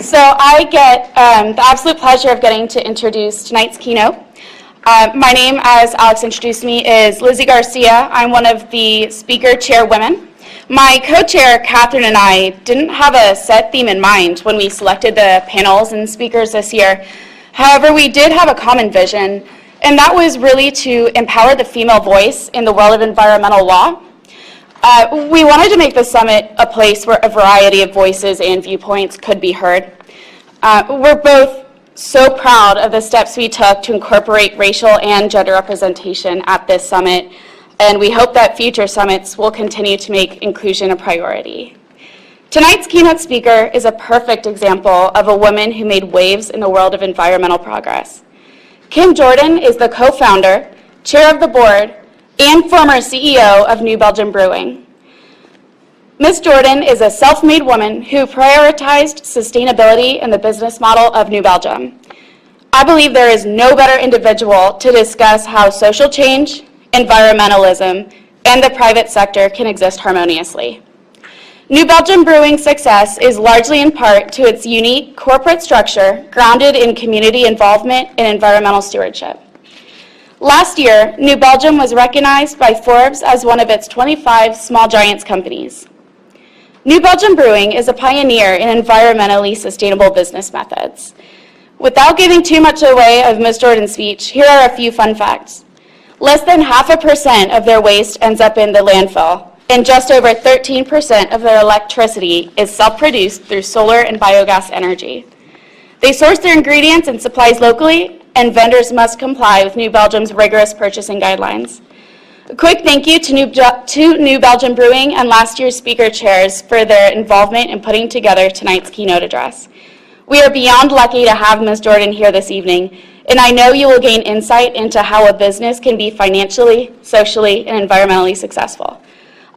So I get the absolute pleasure of getting to introduce tonight's keynote. My name, as Alex introduced me, is Lizzie Garcia. I'm one of the speaker chairwomen. My co-chair, Catherine, and I didn't have a set theme in mind when we selected the panels and speakers this year. However, we did have a common vision, and that was really to empower the female voice in the world of environmental law. We wanted to make the summit a place where a variety of voices and viewpoints could be heard. We're both so proud of the steps we took to incorporate racial and gender representation at this summit, and we hope that future summits will continue to make inclusion a priority. Tonight's keynote speaker is a perfect example of a woman who made waves in the world of environmental progress. Kim Jordan is the co-founder, chair of the board, and former CEO of New Belgium Brewing. Ms. Jordan is a self-made woman who prioritized sustainability in the business model of New Belgium. I believe there is no better individual to discuss how social change, environmentalism, and the private sector can exist harmoniously. New Belgium Brewing's success is largely in part to its unique corporate structure grounded in community involvement and environmental stewardship. Last year, New Belgium was recognized by Forbes as one of its 25 Small Giants companies. New Belgium Brewing is a pioneer in environmentally sustainable business methods. Without giving too much away of Ms. Jordan's speech, here are a few fun facts. Less than 0.5% of their waste ends up in the landfill, and just over 13% of their electricity is self-produced through solar and biogas energy. They source their ingredients and supplies locally, and vendors must comply with New Belgium's rigorous purchasing guidelines. A quick thank you to New Belgium Brewing and last year's speaker chairs for their involvement in putting together tonight's keynote address. We are beyond lucky to have Ms. Jordan here this evening, and I know you will gain insight into how a business can be financially, socially, and environmentally successful.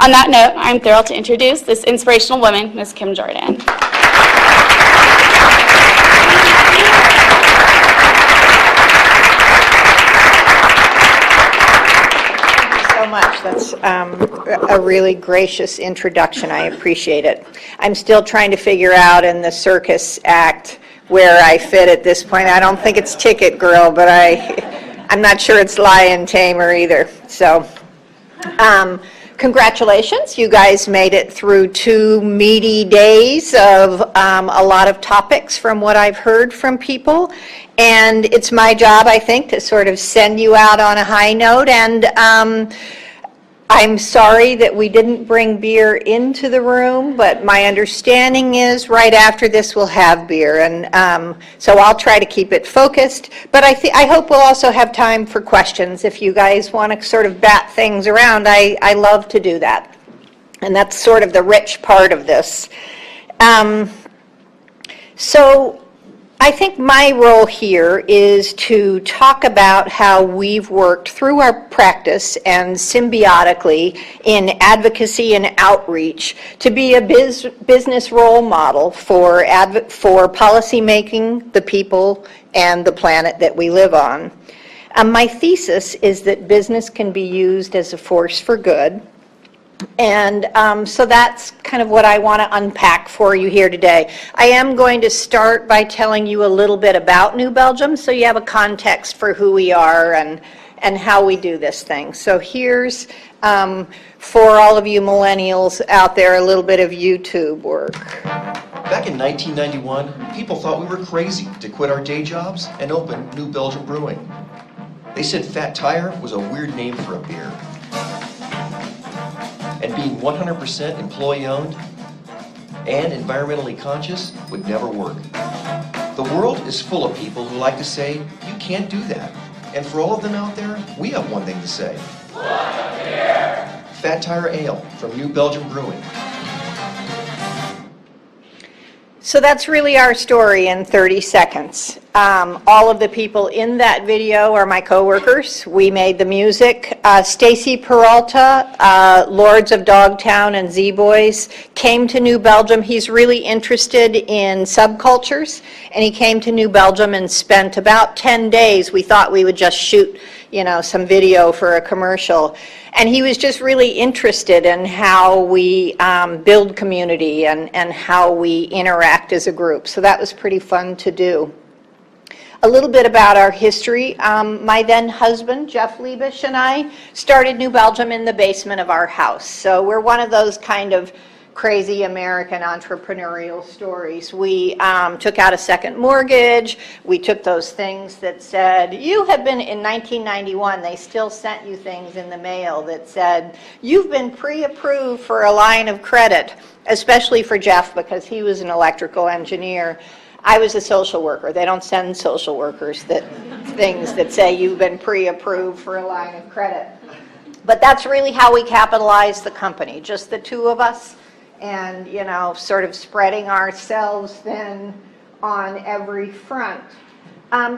On that note, I'm thrilled to introduce this inspirational woman, Ms. Kim Jordan. Much. That's a really gracious introduction. I appreciate it. I'm still trying to figure out in the circus act where I fit at this point. I don't think it's Ticket Girl, but I'm not sure it's Lion Tamer either. So congratulations. You guys made it through 2 meaty days of a lot of topics from what I've heard from people. And it's my job, I think, to sort of send you out on a high note. And I'm sorry that we didn't bring beer into the room, but my understanding is right after this we'll have beer. And so I'll try to keep it focused. But I hope we'll also have time for questions. If you guys want to sort of bat things around, I love to do that. And that's sort of the rich part of this. So I think my role here is to talk about how we've worked through our practice and symbiotically in advocacy and outreach to be a business role model for policy making, the people, and the planet that we live on. My thesis is that business can be used as a force for good. And so that's kind of what I want to unpack for you here today. I am going to start by telling you a little bit about New Belgium so you have a context for who we are and how we do this thing. So here's, for all of you millennials out there, a little bit of YouTube work. Back in 1991, people thought we were crazy to quit our day jobs and open New Belgium Brewing. They said Fat Tire was a weird name for a beer. And being 100% employee-owned and environmentally conscious would never work. The world is full of people who like to say, you can't do that. And for all of them out there, we have one thing to say. What a beer! Fat Tire Ale from New Belgium Brewing. So that's really our story in 30 seconds. All of the people in that video are my coworkers. We made the music. Stacy Peralta, Lords of Dogtown and Z-Boys, came to New Belgium. He's really interested in subcultures, and he came to New Belgium and spent about 10 days. We thought we would just shoot some video for a commercial. And he was just really interested in how we build community and how we interact as a group. So that was pretty fun to do. A little bit about our history. My then husband, Jeff Liebisch, and I started New Belgium in the basement of our house. So we're one of those kind of crazy American entrepreneurial stories. We took out a second mortgage. We took those things that said, you have been, in 1991, they still sent you things in the mail that said, you've been pre-approved for a line of credit, especially for Jeff because he was an electrical engineer. I was a social worker. They don't send social workers things that say you've been pre-approved for a line of credit. But that's really how we capitalized the company, just the two of us, and sort of spreading ourselves thin on every front.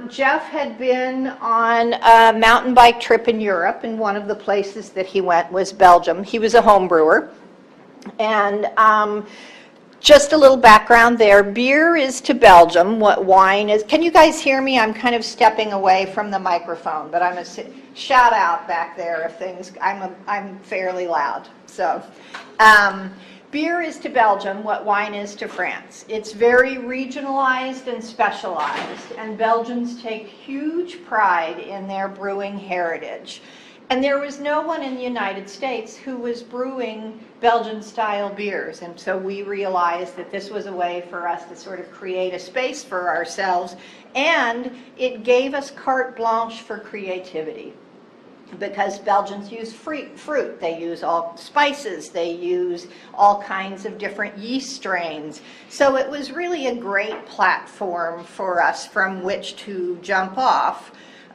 Jeff had been on a mountain bike trip in Europe, and one of the places that he went was Belgium. He was a home brewer, and just a little background there. Beer is to Belgium what wine is. Can you guys hear me? I'm kind of stepping away from the microphone, but I'm a shout out back there if things. I'm fairly loud. So, beer is to Belgium what wine is to France. It's very regionalized and specialized, and Belgians take huge pride in their brewing heritage. And there was no one in the United States who was brewing Belgian-style beers. And so we realized that this was a way for us to sort of create a space for ourselves. And it gave us carte blanche for creativity. Because Belgians use fruit, they use all spices, they use all kinds of different yeast strains. So it was really a great platform for us from which to jump off.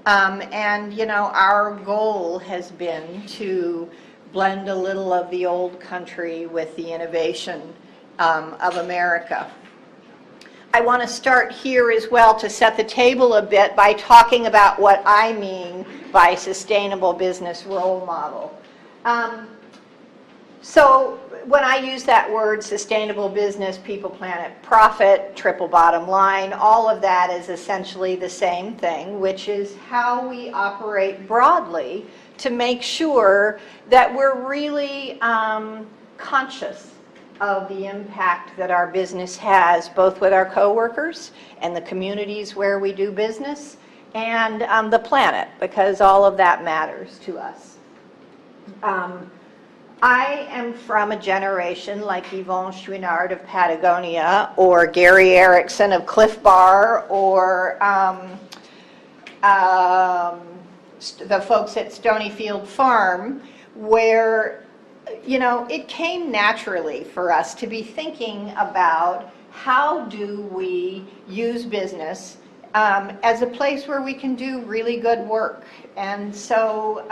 Our goal has been to blend a little of the old country with the innovation of America. I want to start here as well to set the table a bit by talking about what I mean by sustainable business role model. So when I use that word, sustainable business, people, planet, profit, triple bottom line, all of that is essentially the same thing, which is how we operate broadly to make sure that we're really conscious of the impact that our business has, both with our coworkers and the communities where we do business, and the planet, because all of that matters to us. I am from a generation like Yvon Chouinard of Patagonia, or Gary Erickson of Cliff Bar, or the folks at Stonyfield Farm, where it came naturally for us to be thinking about how do we use business as a place where we can do really good work. And so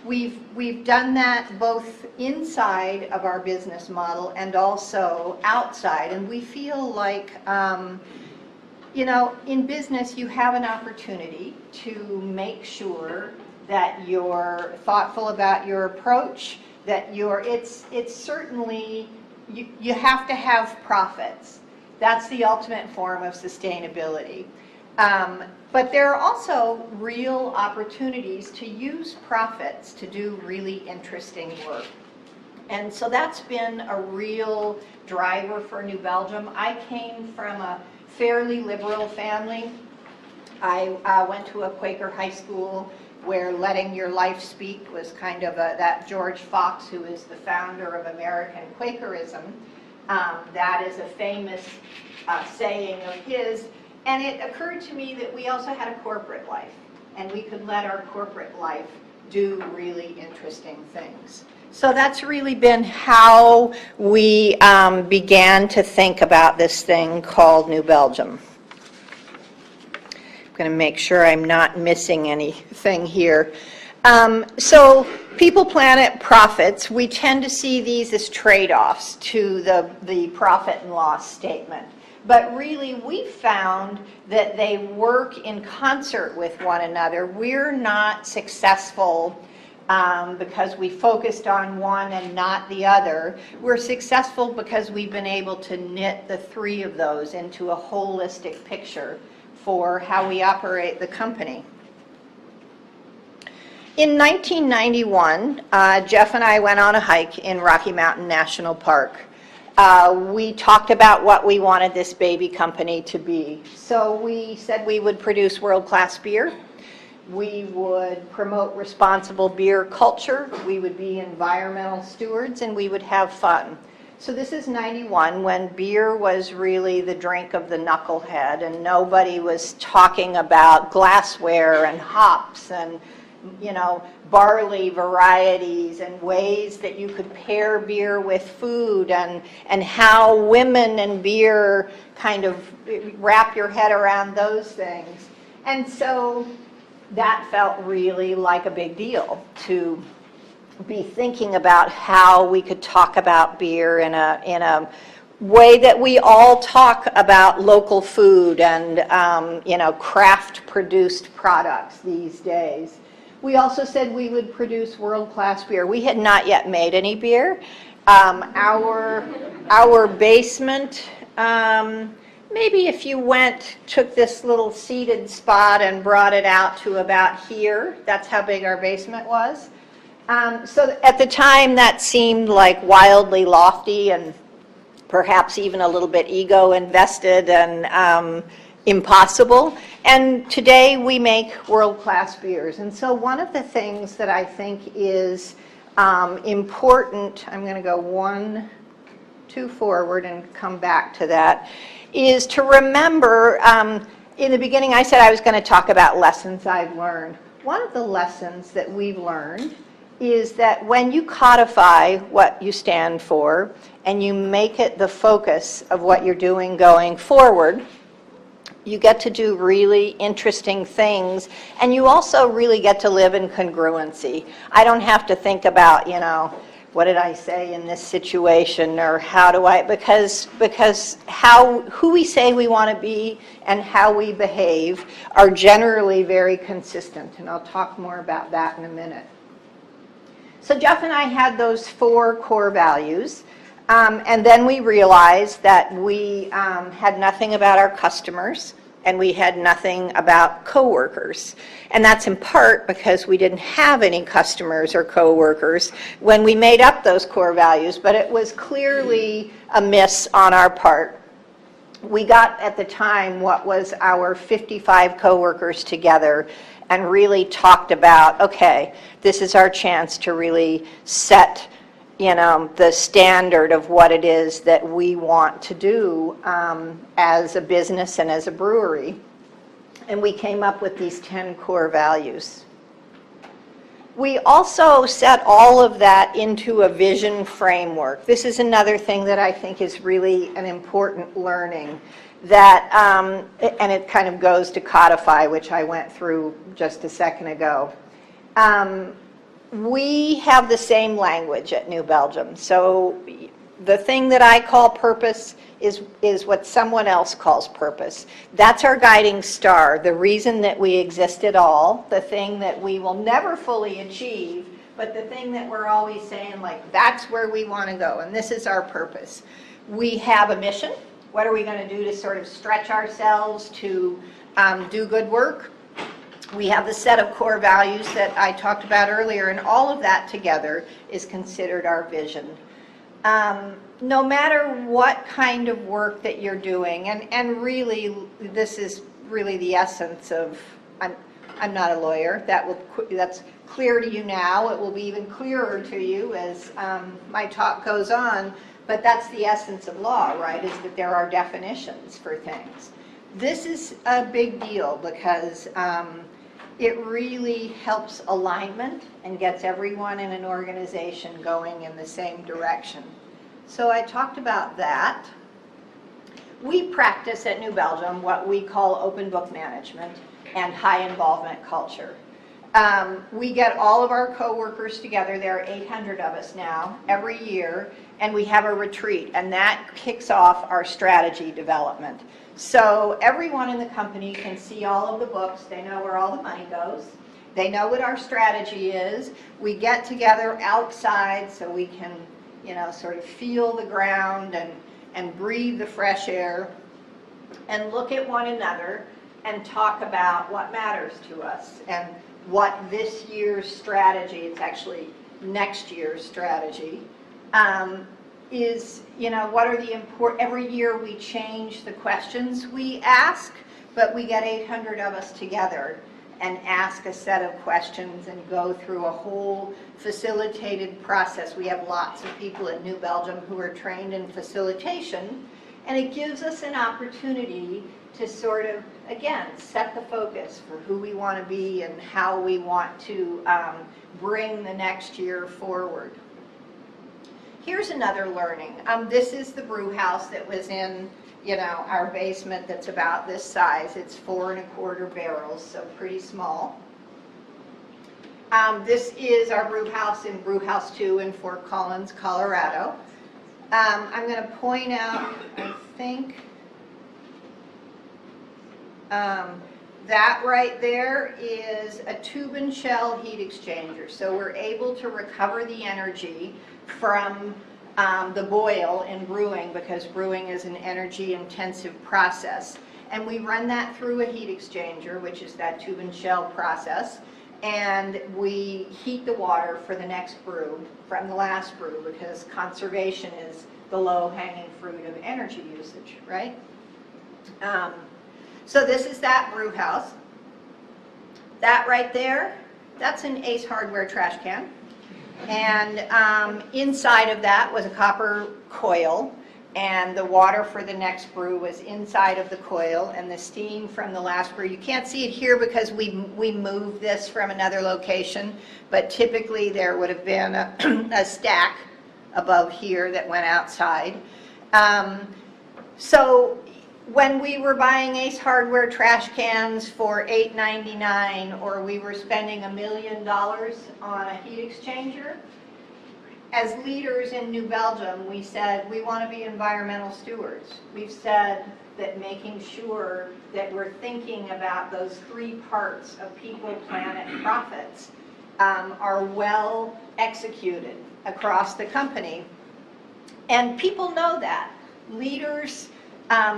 we've done that both inside of our business model and also outside. And we feel like, in business you have an opportunity to make sure that you're thoughtful about your approach, that it's certainly, you have to have profits. That's the ultimate form of sustainability. But there are also real opportunities to use profits to do really interesting work. And so that's been a real driver for New Belgium. I came from a fairly liberal family. I went to a Quaker high school where letting your life speak was kind of that George Fox, who is the founder of American Quakerism. That is a famous saying of his. And it occurred to me that we also had a corporate life, and we could let our corporate life do really interesting things. So that's really been how we began to think about this thing called New Belgium. I'm going to make sure I'm not missing anything here. So people, planet, profits, we tend to see these as trade-offs to the profit and loss statement. But really, we found that they work in concert with one another. We're not successful because we focused on one and not the other. We're successful because we've been able to knit the three of those into a holistic picture for how we operate the company. In 1991, Jeff and I went on a hike in Rocky Mountain National Park. We talked about what we wanted this baby company to be. So we said we would produce world-class beer. We would promote responsible beer culture. We would be environmental stewards, and we would have fun. So this is 91, when beer was really the drink of the knucklehead, and nobody was talking about glassware and hops and, you know, barley varieties and ways that you could pair beer with food, and how women and beer kind of wrap your head around those things. And so that felt really like a big deal, to be thinking about how we could talk about beer in a way that we all talk about local food and you know, craft produced products these days. We also said we would produce world-class beer. We had not yet made any beer. Our basement, maybe if you took this little seated spot and brought it out to about here, that's how big our basement was. So at the time, that seemed like wildly lofty and perhaps even a little bit ego invested and impossible. And today we make world-class beers. And so one of the things that I think is important, I'm going to go 2 forward and come back to that, is to remember, in the beginning I said I was going to talk about lessons I've learned. One of the lessons that we've learned is that when you codify what you stand for and you make it the focus of what you're doing going forward, you get to do really interesting things, and you also really get to live in congruency. I don't have to think about, you know, what did I say in this situation, or how do I, because who we say we want to be and how we behave are generally very consistent, and I'll talk more about that in a minute. So Jeff and I had those 4 core values, and then we realized that we had nothing about our customers, and we had nothing about coworkers. And that's in part because we didn't have any customers or coworkers when we made up those core values, but it was clearly a miss on our part. We got, at the time, what was our 55 coworkers together and really talked about, okay, this is our chance to really set, you know, the standard of what it is that we want to do as a business and as a brewery. And we came up with these 10 core values. We also set all of that into a vision framework. This is another thing that I think is really an important learning, that, and it kind of goes to codify, which I went through just a second ago. We have the same language at New Belgium. So the thing that I call purpose is what someone else calls purpose. That's our guiding star, the reason that we exist at all, the thing that we will never fully achieve, but the thing that we're always saying, like, that's where we want to go, and this is our purpose. We have a mission. What are we going to do to sort of stretch ourselves to do good work? We have the set of core values that I talked about earlier, and all of that together is considered our vision. No matter what kind of work that you're doing, and really this is really the essence of, I'm not a lawyer, that's clear to you now, it will be even clearer to you as my talk goes on, but that's the essence of law, right, is that there are definitions for things. This is a big deal because it really helps alignment and gets everyone in an organization going in the same direction. So I talked about that. We practice at New Belgium what we call open book management and high involvement culture. We get all of our coworkers together, there are 800 of us now, every year, and we have a retreat, and that kicks off our strategy development. So everyone in the company can see all of the books, they know where all the money goes, they know what our strategy is. We get together outside so we can, you know, sort of feel the ground and breathe the fresh air and look at one another and talk about what matters to us. And what this year's strategy, it's actually next year's strategy, is, what are the important, every year we change the questions we ask, but we get 800 of us together and ask a set of questions and go through a whole facilitated process. We have lots of people at New Belgium who are trained in facilitation, and it gives us an opportunity to sort of, again, set the focus for who we want to be and how we want to bring the next year forward. Here's another learning. This is the brew house that was in, our basement that's about this size. It's 4 1/4 barrels, so pretty small. This is our brew house in Brew House 2 in Fort Collins, Colorado. I'm going to point out, I think, that right there is a tube and shell heat exchanger. So we're able to recover the energy from the boil in brewing, because brewing is an energy intensive process. And we run that through a heat exchanger, which is that tube and shell process. And we heat the water for the next brew from the last brew, because conservation is the low-hanging fruit of energy usage, right? So this is that brew house. That right there, that's an Ace Hardware trash can. And inside of that was a copper coil, and the water for the next brew was inside of the coil, and the steam from the last brew. You can't see it here because we moved this from another location, but typically there would have been a stack above here that went outside. So when we were buying Ace Hardware trash cans for $8.99, or we were spending $1 million on a heat exchanger, as leaders in New Belgium, we said we want to be environmental stewards. We've said that making sure that we're thinking about those 3 parts of people, planet, profits are well executed across the company. And people know that. Leaders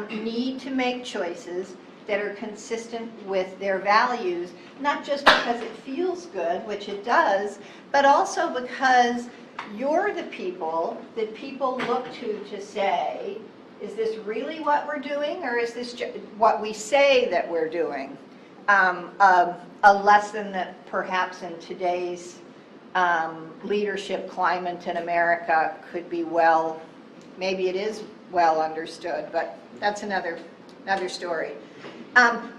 need to make choices that are consistent with their values, not just because it feels good, which it does, but also because you're the people that people look to say, is this really what we're doing, or is this what we say that we're doing? A lesson that perhaps in today's leadership climate in America could be maybe it is well understood, but that's another story.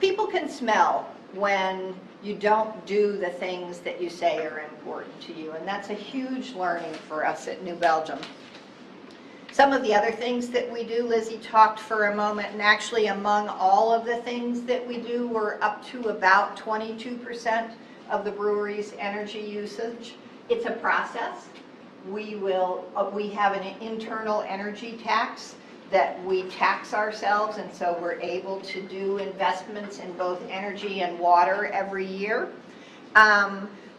People can smell when you don't do the things that you say are important to you, and that's a huge learning for us at New Belgium. Some of the other things that we do, Lizzie talked for a moment, and actually among all of the things that we do, we're up to about 22% of the brewery's energy usage. It's a process. We have an internal energy tax that we tax ourselves, and so we're able to do investments in both energy and water every year.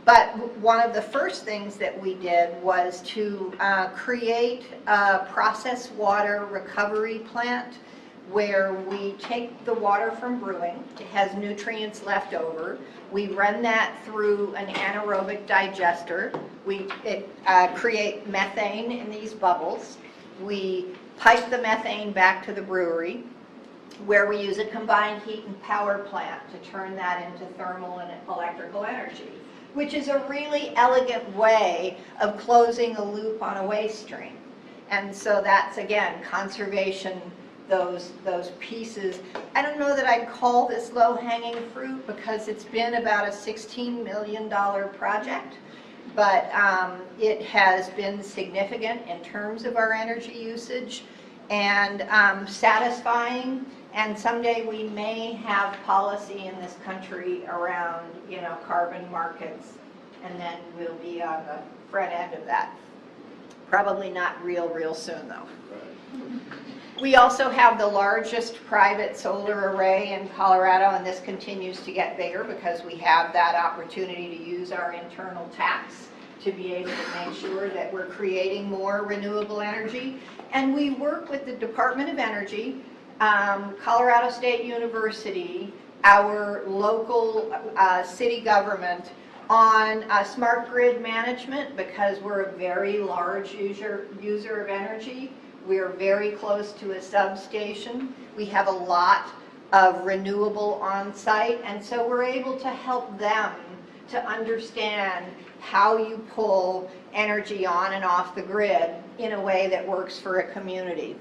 But one of the first things that we did was to create a process water recovery plant where we take the water from brewing, it has nutrients left over, we run that through an anaerobic digester, it create methane in these bubbles, we pipe the methane back to the brewery, where we use a combined heat and power plant to turn that into thermal and electrical energy, which is a really elegant way of closing a loop on a waste stream. And so that's, again, conservation, those pieces. I don't know that I'd call this low-hanging fruit, because it's been about a $16 million project, but it has been significant in terms of our energy usage and satisfying. And someday we may have policy in this country around, carbon markets, and then we'll be on the front end of that. Probably not real soon, though. We also have the largest private solar array in Colorado, and this continues to get bigger because we have that opportunity to use our internal tax to be able to make sure that we're creating more renewable energy. And we work with the Department of Energy, Colorado State University, our local city government on smart grid management, because we're a very large user of energy. We're very close to a substation. We have a lot of renewable on site, and so we're able to help them to understand how you pull energy on and off the grid in a way that works for a community.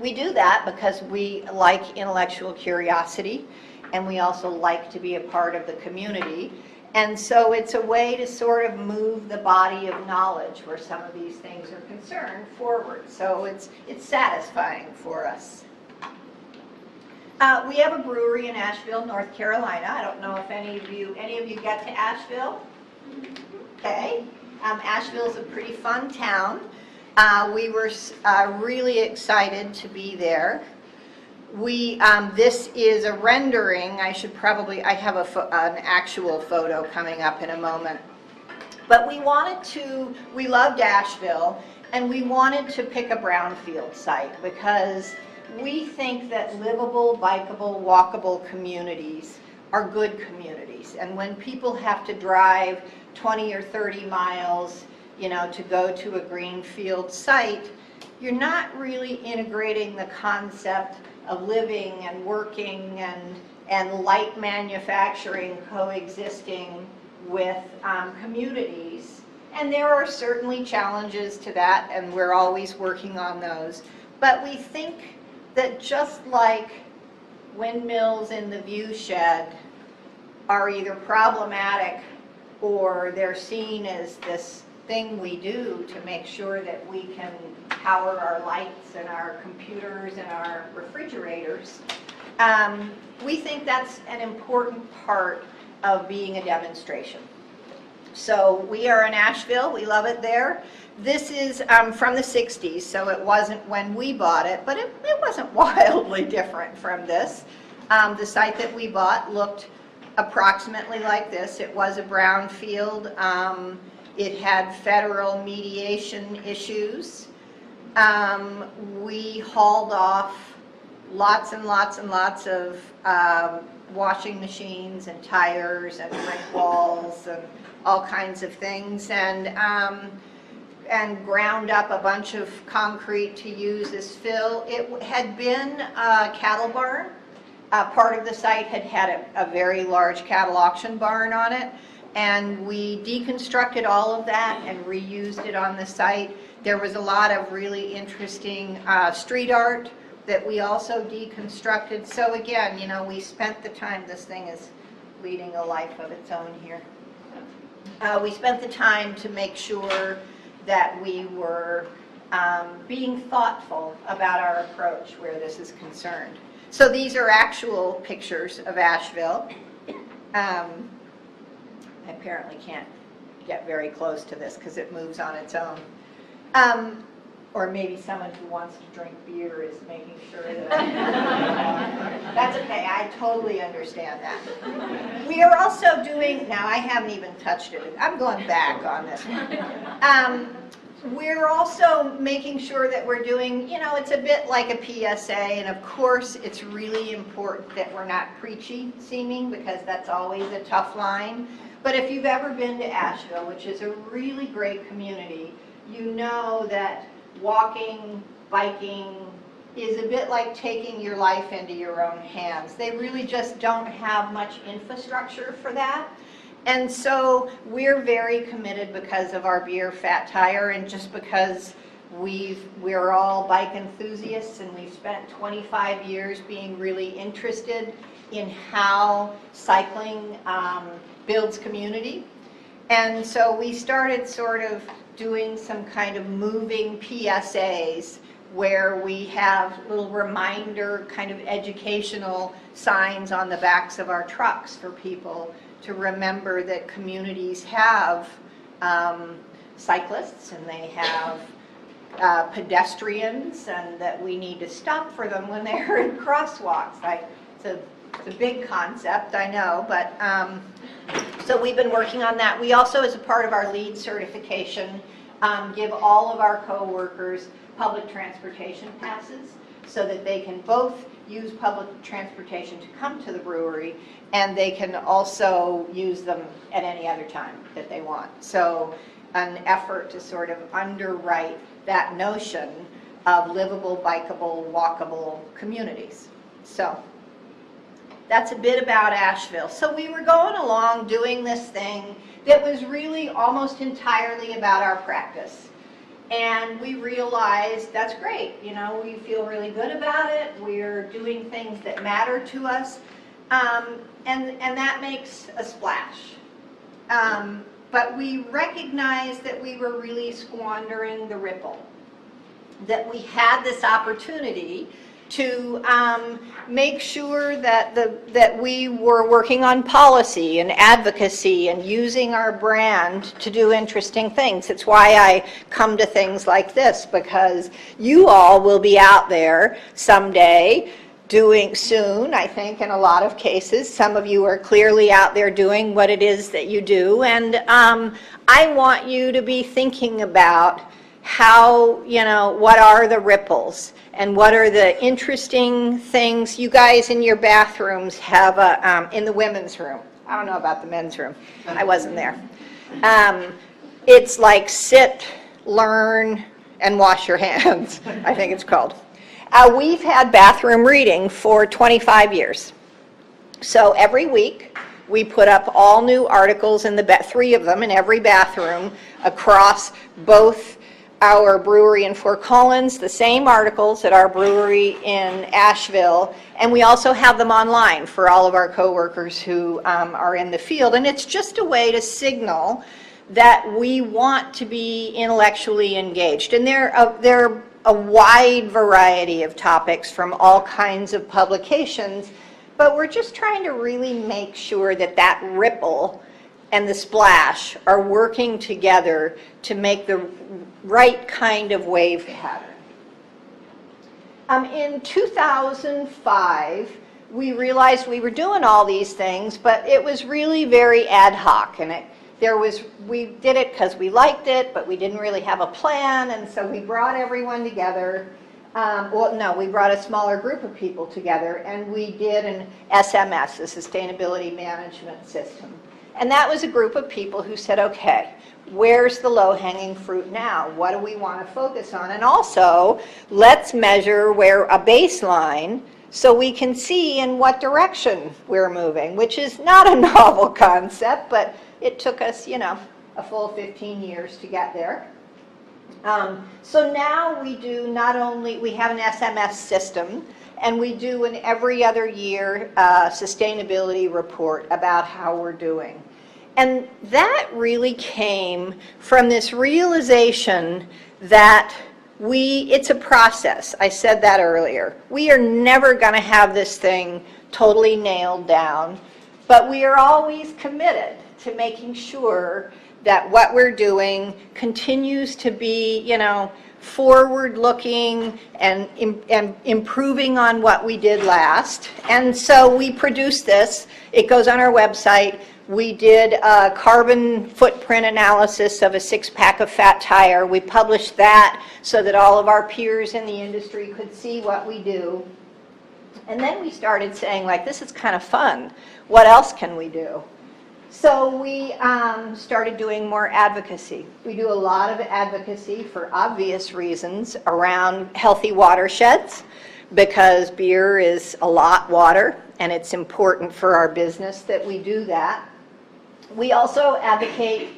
We do that because we like intellectual curiosity, and we also like to be a part of the community. And so it's a way to sort of move the body of knowledge where some of these things are concerned forward. So it's satisfying for us. We have a brewery in Asheville, North Carolina. I don't know if any of you get to Asheville? Okay. Asheville's a pretty fun town. We were really excited to be there. This is a rendering. I have an actual photo coming up in a moment. But we loved Asheville, and we wanted to pick a brownfield site because we think that livable, bikeable, walkable communities are good communities. And when people have to drive 20 or 30 miles, to go to a greenfield site, you're not really integrating the concept of living and working and light manufacturing coexisting with communities. And there are certainly challenges to that, and we're always working on those. But we think that just like windmills in the view shed are either problematic or they're seen as this thing we do to make sure that we can power our lights and our computers and our refrigerators, we think that's an important part of being a demonstration. So we are in Asheville. We love it there. This is from the 60s, so it wasn't when we bought it, but it wasn't wildly different from this. The site that we bought looked approximately like this. It was a brownfield. It had federal mediation issues. We hauled off lots and lots and lots of washing machines and tires and brick walls and all kinds of things, and ground up a bunch of concrete to use as fill. It had been a cattle barn. Part of the site had a very large cattle auction barn on it, and we deconstructed all of that and reused it on the site. There was a lot of really interesting street art that we also deconstructed. So again, we spent the time. This thing is leading a life of its own here. We spent the time to make sure that we were being thoughtful about our approach where this is concerned. So these are actual pictures of Asheville. I apparently can't get very close to this because it moves on its own. Or maybe someone who wants to drink beer is making sure that that's okay. I totally understand that. We are also doing, now I haven't even touched it. I'm going back on this one. We're also making sure that we're doing, it's a bit like a PSA, and of course it's really important that we're not preachy seeming, because that's always a tough line. But if you've ever been to Asheville, which is a really great community, you know that walking, biking is a bit like taking your life into your own hands. They really just don't have much infrastructure for that. And so we're very committed because of our beer Fat Tire, and just because we're all bike enthusiasts, and we've spent 25 years being really interested in how cycling builds community. And so we started sort of doing some kind of moving PSAs where we have little reminder kind of educational signs on the backs of our trucks for people to remember that communities have cyclists and they have pedestrians, and that we need to stop for them when they're in crosswalks. It's a big concept, I know, but so we've been working on that. We also, as a part of our LEED certification, give all of our co-workers public transportation passes. so that they can both use public transportation to come to the brewery, and they can also use them at any other time that they want. So an effort to sort of underwrite that notion of livable, bikeable, walkable communities. So that's a bit about Asheville. So we were going along doing this thing that was really almost entirely about our practice. And we realized that's great, you know, we feel really good about it, we're doing things that matter to us, and that makes a splash. But we recognized that we were really squandering the ripple, that we had this opportunity to make sure that we were working on policy and advocacy and using our brand to do interesting things. It's why I come to things like this, because you all will be out there someday doing soon, I think, in a lot of cases. Some of you are clearly out there doing what it is that you do, and I want you to be thinking about how, you know, what are the ripples and what are the interesting things. You guys in your bathrooms have a, in the women's room, I don't know about the men's room, I wasn't there. It's like sit, learn, and wash your hands, I think it's called. We've had bathroom reading for 25 years. So every week, we put up all new articles in the, 3 of them in every bathroom across both our brewery in Fort Collins, the same articles at our brewery in Asheville, and we also have them online for all of our coworkers who are in the field. And it's just a way to signal that we want to be intellectually engaged. And they're a wide variety of topics from all kinds of publications, but we're just trying to really make sure that that ripple and the splash are working together to make the right kind of wave pattern. In 2005, we realized we were doing all these things, but it was really very ad hoc, and we did it because we liked it, but we didn't really have a plan, and so we brought everyone together. We brought a smaller group of people together, and we did an SMS, a Sustainability Management System. And that was a group of people who said, okay, where's the low-hanging fruit now? What do we want to focus on? And also, let's measure where a baseline so we can see in what direction we're moving, which is not a novel concept, but it took us, you know, a full 15 years to get there. So now we do we have an SMS system, and we do an every other year sustainability report about how we're doing. And that really came from this realization that it's a process. I said that earlier. We are never going to have this thing totally nailed down, but we are always committed to making sure that what we're doing continues to be, you know, forward-looking and improving on what we did last. And so we produced this. It goes on our website. We did a carbon footprint analysis of a 6-pack of fat tire. We published that so that all of our peers in the industry could see what we do. And then we started saying, like, this is kind of fun. What else can we do? So we started doing more advocacy. We do a lot of advocacy for obvious reasons around healthy watersheds, because beer is a lot water, and it's important for our business that we do that. We also advocated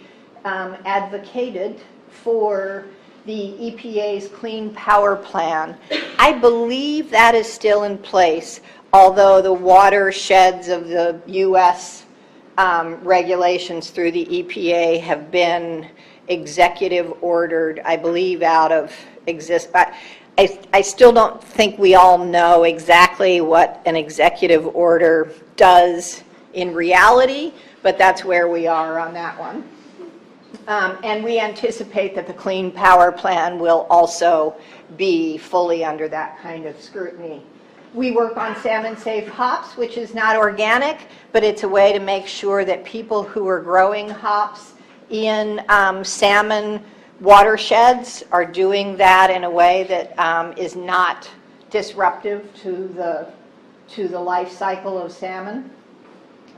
for the EPA's Clean Power Plan. I believe that is still in place, although the watersheds of the U.S. Regulations through the EPA have been executive ordered, I believe, out of existence. I still don't think we all know exactly what an executive order does in reality, but that's where we are on that one. And we anticipate that the Clean Power Plan will also be fully under that kind of scrutiny. We work on salmon-safe hops, which is not organic, but it's a way to make sure that people who are growing hops in salmon watersheds are doing that in a way that is not disruptive to the life cycle of salmon.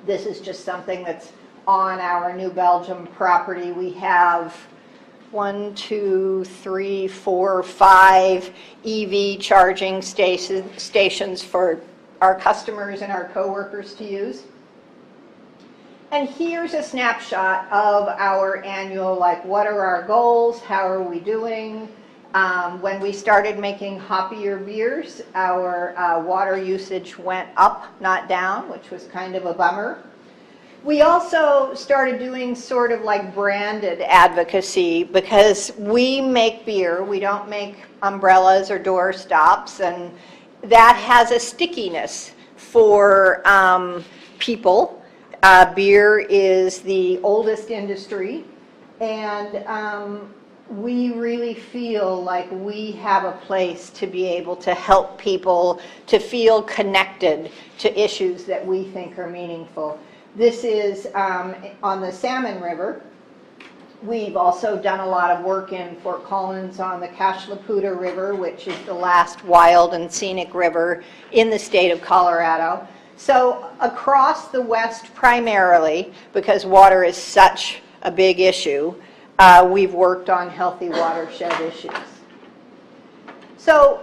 This is just something that's on our New Belgium property. We have 1, 2, 3, 4, 5 EV charging stations for our customers and our coworkers to use. And here's a snapshot of our annual, like, what are our goals? How are we doing? When we started making hoppier beers, our water usage went up, not down, which was kind of a bummer. We also started doing sort of like branded advocacy because we make beer, we don't make umbrellas or door stops, and that has a stickiness for people. Beer is the oldest industry, and we really feel like we have a place to be able to help people to feel connected to issues that we think are meaningful. This is on the Salmon River. We've also done a lot of work in Fort Collins on the Cashlaputa River, which is the last wild and scenic river in the state of Colorado. So across the West primarily, because water is such a big issue, we've worked on healthy watershed issues. So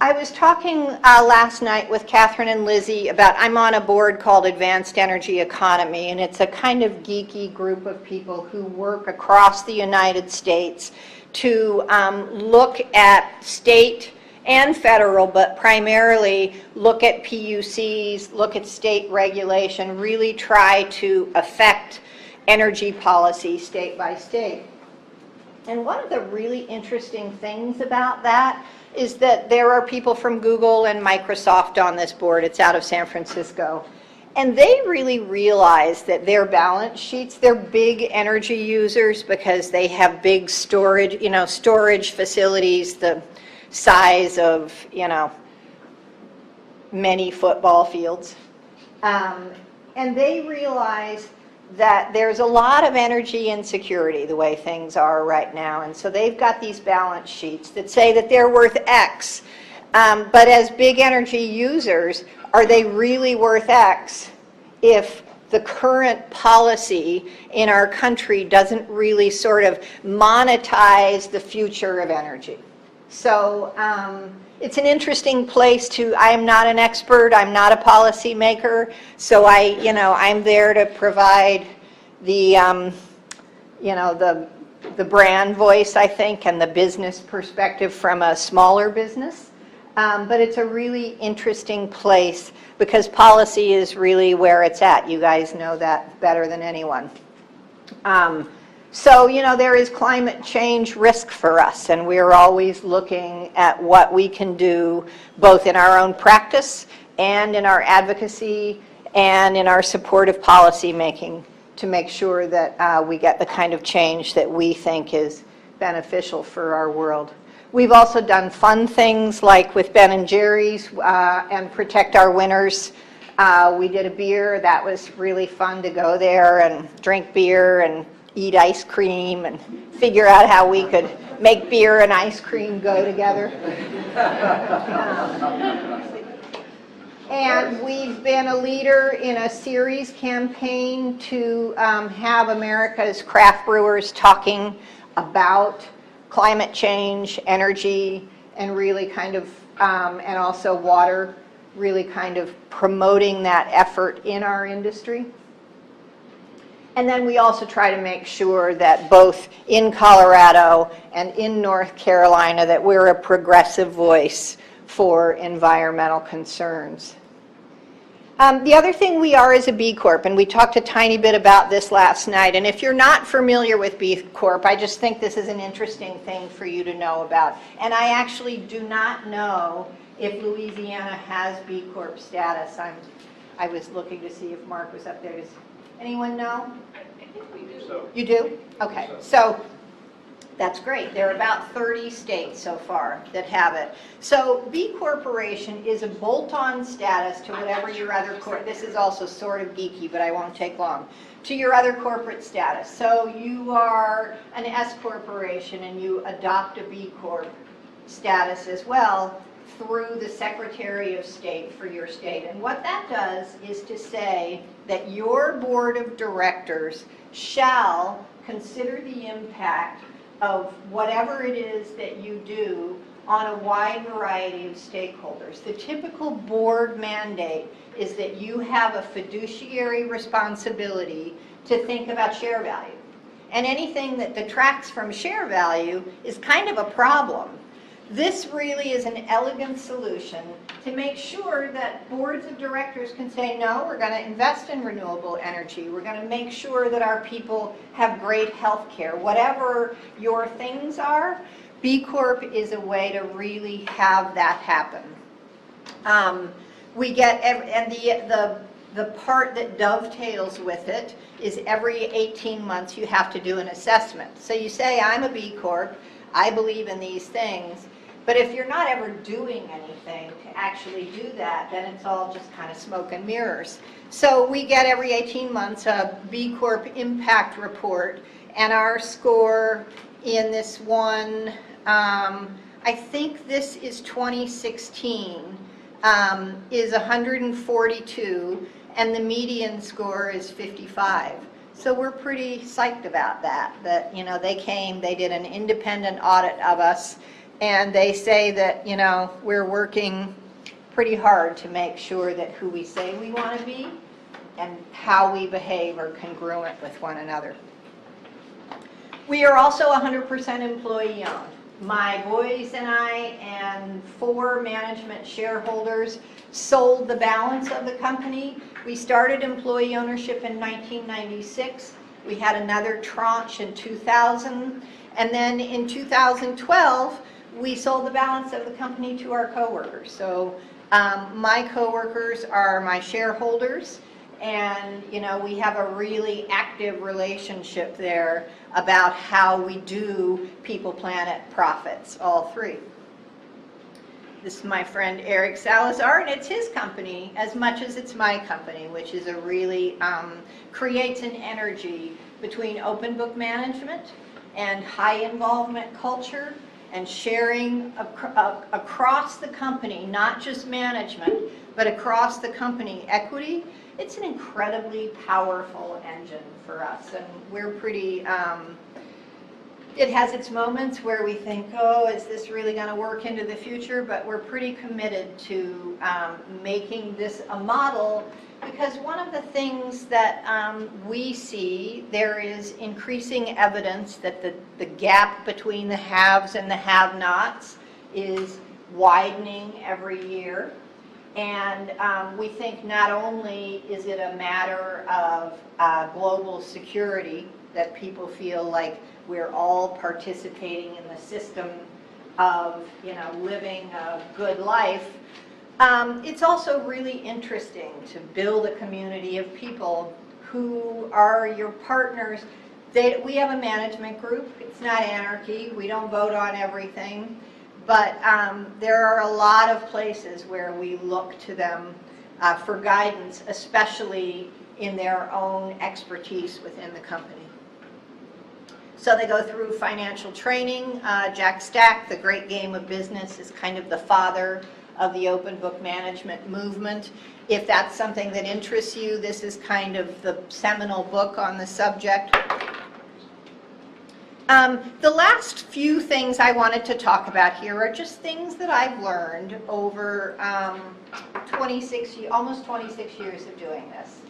I was talking last night with Catherine and Lizzie about, I'm on a board called Advanced Energy Economy, and it's a kind of geeky group of people who work across the United States to look at state and federal, but primarily look at PUCs, look at state regulation, really try to affect energy policy state by state. And one of the really interesting things about that is that there are people from Google and Microsoft on this board. It's out of San Francisco. And they really realize that their balance sheets, they're big energy users because they have big storage, storage facilities the size of, many football fields. And they realize that there's a lot of energy insecurity the way things are right now. And so they've got these balance sheets that say that they're worth X. But as big energy users, are they really worth X if the current policy in our country doesn't really sort of monetize the future of energy? So it's an interesting place I am not an expert, I'm not a policy maker, so I'm there to provide the brand voice, I think, and the business perspective from a smaller business. But it's a really interesting place because policy is really where it's at. You guys know that better than anyone. So, there is climate change risk for us, and we're always looking at what we can do both in our own practice and in our advocacy and in our supportive policy making to make sure that we get the kind of change that we think is beneficial for our world. We've also done fun things like with Ben & Jerry's and Protect Our Winners. We did a beer. That was really fun to go there and drink beer and eat ice cream and figure out how we could make beer and ice cream go together. And we've been a leader in a series campaign to have America's craft brewers talking about climate change, energy, and really kind of, and also water, really kind of promoting that effort in our industry. And then we also try to make sure that both in Colorado and in North Carolina that we're a progressive voice for environmental concerns. The other thing we are is a B Corp, and we talked a tiny bit about this last night. And if you're not familiar with B Corp, I just think this is an interesting thing for you to know about. And I actually do not know if Louisiana has B Corp status. I was looking to see if Mark was up there. Does anyone know? I think we do. So, you do? Okay, so that's great. There are about 30 states so far that have it. So B Corporation is a bolt-on status to whatever your other this is also sort of geeky, but I won't take long, to your other corporate status. So you are an S Corporation and you adopt a B Corp status as well. through the Secretary of State for your state. And what that does is to say that your board of directors shall consider the impact of whatever it is that you do on a wide variety of stakeholders. The typical board mandate is that you have a fiduciary responsibility to think about share value. And anything that detracts from share value is kind of a problem. This really is an elegant solution to make sure that boards of directors can say, no, we're going to invest in renewable energy. We're going to make sure that our people have great health care. Whatever your things are, B Corp is a way to really have that happen. We get, and the part that dovetails with it is every 18 months you have to do an assessment. So you say, I'm a B Corp, I believe in these things, but if you're not ever doing anything to actually do that, then it's all just kind of smoke and mirrors. So we get every 18 months a B Corp impact report, and our score in this one, I think this is 2016, is 142, and the median score is 55. So we're pretty psyched about that, you know, they came, they did an independent audit of us, and they say that, you know, we're working pretty hard to make sure that who we say we want to be and how we behave are congruent with one another. We are also 100% employee owned. My boys and I and 4 management shareholders sold the balance of the company. We started employee ownership in 1996. We had another tranche in 2000. And then in 2012, we sold the balance of the company to our coworkers. So my coworkers are my shareholders. And, you know, we have a really active relationship there about how we do people, planet, profits, all 3. This is my friend Eric Salazar, and it's his company as much as it's my company, which is a really, creates an energy between open book management and high involvement culture and sharing across the company, not just management, but across the company equity. It's an incredibly powerful engine for us, and we're pretty, it has its moments where we think, oh, is this really going to work into the future? But we're pretty committed to making this a model, because one of the things that we see, there is increasing evidence that the gap between the haves and the have-nots is widening every year. And we think not only is it a matter of global security, that people feel like we're all participating in the system of, you know, living a good life, it's also really interesting to build a community of people who are your partners. We have a management group. It's not anarchy. We don't vote on everything. But there are a lot of places where we look to them for guidance, especially in their own expertise within the company. So they go through financial training. Jack Stack, The Great Game of Business, is kind of the father of the open book management movement. If that's something that interests you, this is kind of the seminal book on the subject. The last few things I wanted to talk about here are just things that I've learned over almost 26 years of doing this.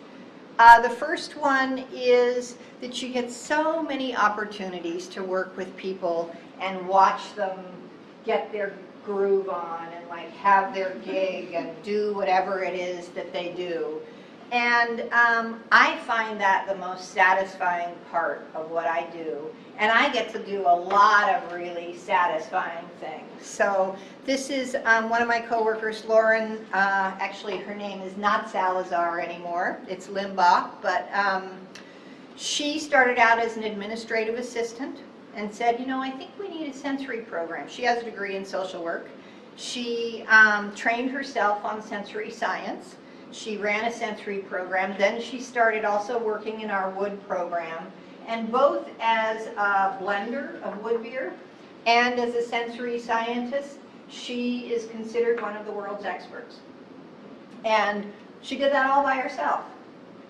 The first one is that you get so many opportunities to work with people and watch them get their groove on and like have their gig and do whatever it is that they do. And I find that the most satisfying part of what I do. And I get to do a lot of really satisfying things. So this is one of my coworkers, Lauren. Actually, her name is not Salazar anymore. It's Limbach. But she started out as an administrative assistant and said, you know, I think we need a sensory program. She has a degree in social work. She trained herself on sensory science. She ran a sensory program. Then she started also working in our wood program. And both as a blender of wood beer and as a sensory scientist, she is considered one of the world's experts. And she did that all by herself,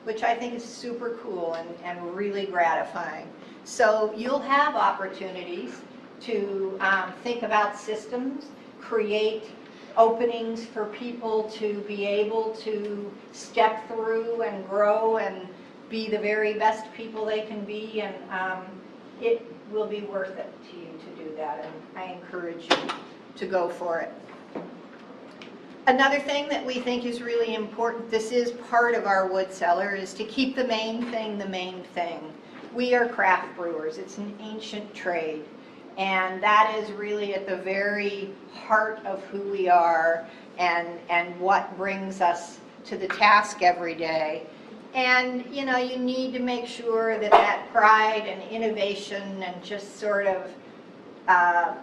which I think is super cool and really gratifying. So you'll have opportunities to think about systems, create openings for people to be able to step through and grow and be the very best people they can be, and it will be worth it to you to do that, and I encourage you to go for it. Another thing that we think is really important, this is part of our wood cellar, is to keep the main thing the main thing. We are craft brewers. It's an ancient trade. And that is really at the very heart of who we are and what brings us to the task every day. And, you know, you need to make sure that that pride and innovation and just sort of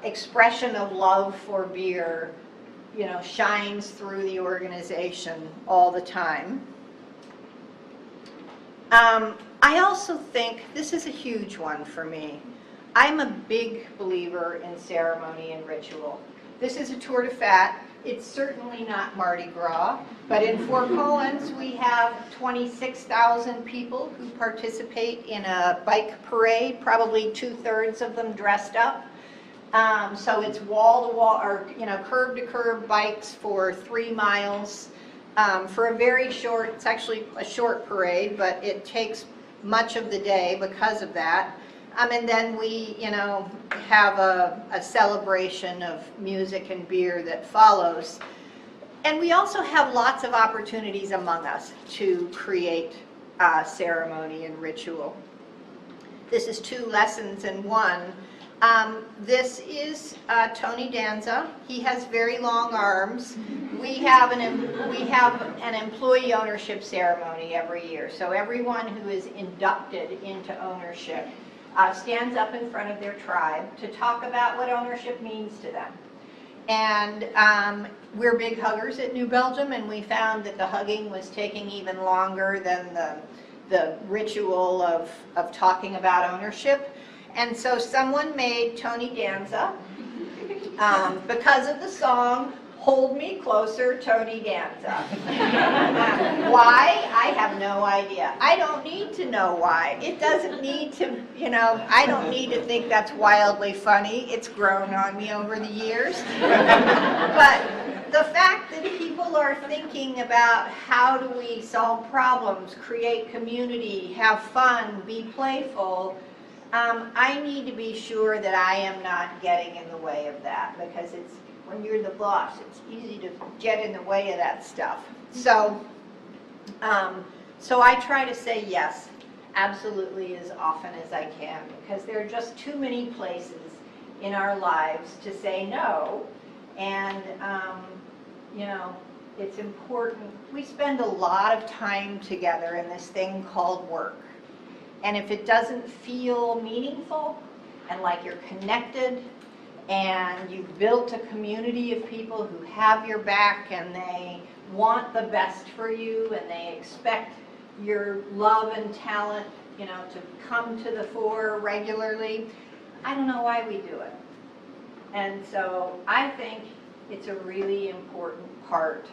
expression of love for beer, you know, shines through the organization all the time. I also think, this is a huge one for me, I'm a big believer in ceremony and ritual. This is a Tour de Fat. It's certainly not Mardi Gras, but in Fort Collins we have 26,000 people who participate in a bike parade, probably 2/3 of them dressed up. So it's wall-to-wall, or curb-to-curb bikes for 3 miles for a very short, it's actually a short parade, but it takes much of the day because of that. And then we, have a celebration of music and beer that follows. And we also have lots of opportunities among us to create ceremony and ritual. This is 2 lessons in one. This is Tony Danza. He has very long arms. We have an employee ownership ceremony every year. So everyone who is inducted into ownership stands up in front of their tribe to talk about what ownership means to them. And we're big huggers at New Belgium, and we found that the hugging was taking even longer than the ritual of talking about ownership. And so someone made Tony Danza, because of the song, Hold Me Closer, Tony Danza. Why? I have no idea. I don't need to know why. It doesn't need to, I don't need to think that's wildly funny. It's grown on me over the years. But the fact that people are thinking about how do we solve problems, create community, have fun, be playful, I need to be sure that I am not getting in the way of that, because when you're the boss, it's easy to get in the way of that stuff. So I try to say yes, absolutely, as often as I can, because there are just too many places in our lives to say no. And, it's important. We spend a lot of time together in this thing called work. And if it doesn't feel meaningful and like you're connected and you've built a community of people who have your back and they want the best for you and they expect your love and talent, to come to the fore regularly, I don't know why we do it. And so I think it's a really important part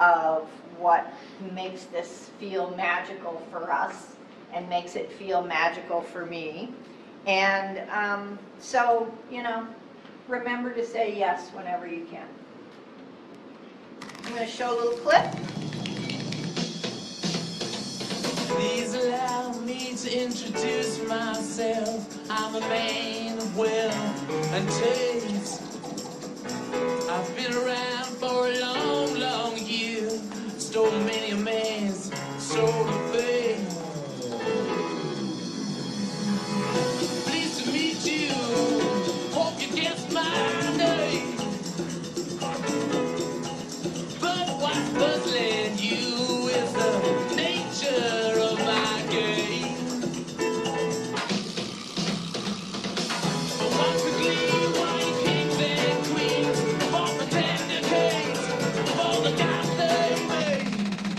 of what makes this feel magical for us and makes it feel magical for me. And so, remember to say yes whenever you can. I'm going to show a little clip. Please allow me to introduce myself. I'm a man of wealth and taste. I've been around for a long, long year. Stole many a man's soul of faith. Pleased to meet you. Hope you guessed my name. But what's puzzling you is the nature of my game. For one quickly, white kings and queens, for the tender case, for the guys they made.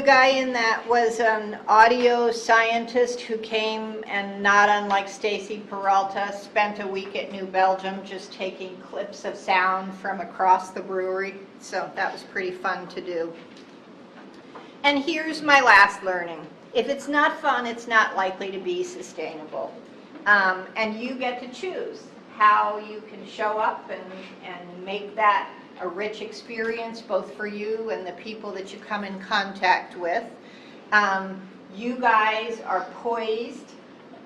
guy in that was an audio scientist who came and, not unlike Stacy Peralta, spent a week at New Belgium just taking clips of sound from across the brewery. So that was pretty fun to do. And here's my last learning. If it's not fun, it's not likely to be sustainable. And you get to choose how you can show up and make that a rich experience both for you and the people that you come in contact with. You guys are poised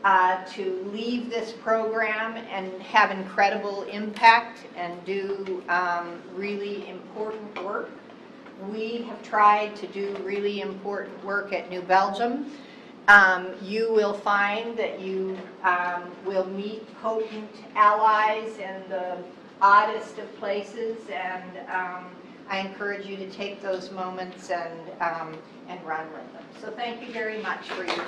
to leave this program and have incredible impact and do really important work. We have tried to do really important work at New Belgium. You will find that you will meet potent allies in the oddest of places, and I encourage you to take those moments and run with them. So thank you very much for your